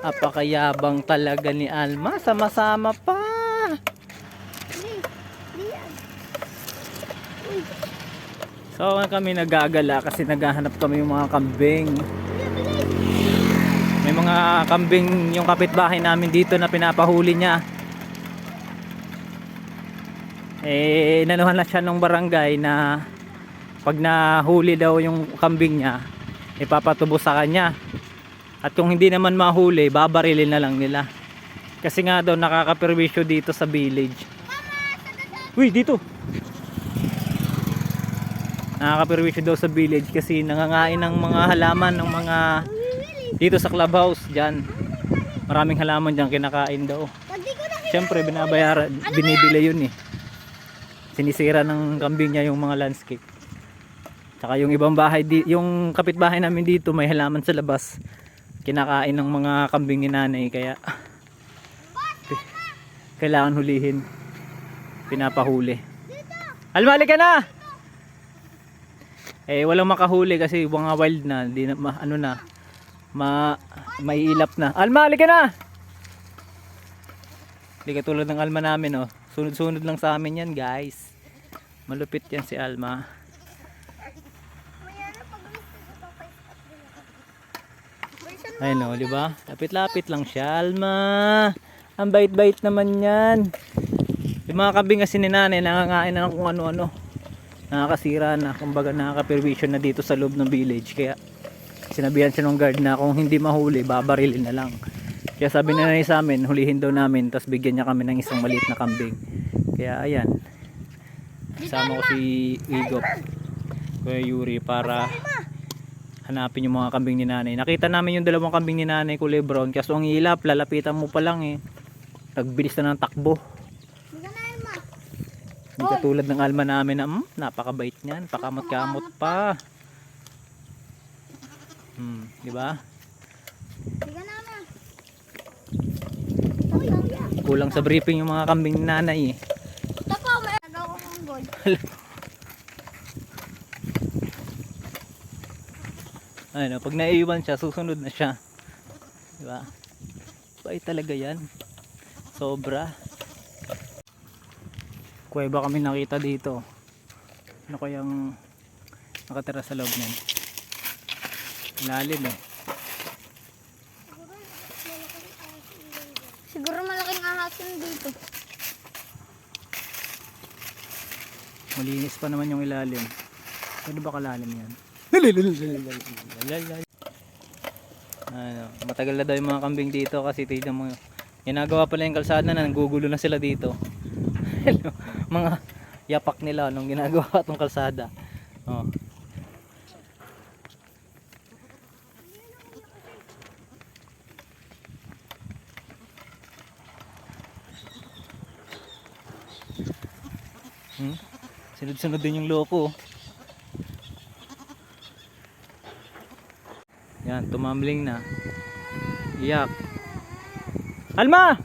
Apakayabang talaga ni Alma. Sama-sama pa. So kami nagagala kasi naghahanap kami yung mga kambing. May mga kambing yung kapitbahay namin dito na pinapahuli niya. Inanuhan na siya ng barangay na pag nahuli daw yung kambing niya, ipapatubo sa kanya. At kung hindi naman mahuli, babarilin na lang nila. Kasi nga daw nakakaperwisyo dito sa village. Uy, dito! Nakakaperwisyo daw sa village kasi nangangain ng mga halaman ng mga dito sa clubhouse dyan. Maraming halaman dyan kinakain daw. Siyempre binabayaran, binibili yun eh. Sinisira ng kambing niya yung mga landscape. Tsaka yung ibang bahay, yung kapitbahay namin dito may halaman sa labas. Kinakain ng mga kambing ni nanay kaya kailangan hulihin. Pinapahuli. Almali ka na! Walang makahuli kasi mga wild na, di na maiilap na. Alma, halika na! Hindi katulad ng Alma namin, oh. Sunod-sunod lang sa amin yan, guys. Malupit yan si Alma. Ayun, oh, di ba? Lapit-lapit lang siya, Alma. Ang bait-bait naman yan. Yung mga kambing kasi ni nanay, nangangain na kung ano-ano. Nakakasira na, kumbaga nakaka-permission na dito sa loob ng village. Kaya sinabihan siya ng guard na kung hindi mahuli, babarilin na lang. Kaya sabi na nanay sa amin, hulihin daw namin, tapos bigyan niya kami ng isang maliit na kambing. Kaya ayan, kasama ko si Igop, Kuya Yuri, para hanapin yung mga kambing ni nanay. Nakita namin yung dalawang kambing ni nanay, kulay brown, kaso ang ilap, lalapitan mo pa lang eh. Nagbilis na ng takbo. Hindi katulad ng Alma namin na napakabait niyan, pakamot-kamot pa. Di ba? Kulang sa briefing yung mga kambing ni nanay eh. Ayun, pag naiiwan siya, susunod na siya. Di ba? Bait talaga yan. Sobra. Kuweba kami nakita dito. Ano kayang nakatira sa loob niyan? Lalim eh. Siguro malaking ahas yun dito. Malinis pa naman yung ilalim. Ano ba kalalim yan? Ano, matagal na daw yung mga kambing dito kasi tignan mo. Ginagawa pala yung kalsada na, nagugulo na sila dito. Mga yapak nila nung ginagawa itong kalsada. Oh. Sunod-sunod din yung loko. Yan, tumambling na. Iyak. Alma!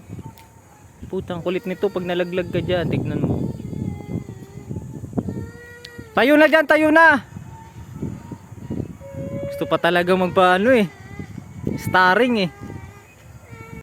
Putang kulit nito pag nalaglag ka dyan. Tignan mo. Tayo na dyan, tayo na! Gusto pa talaga magpaano eh. Starring eh.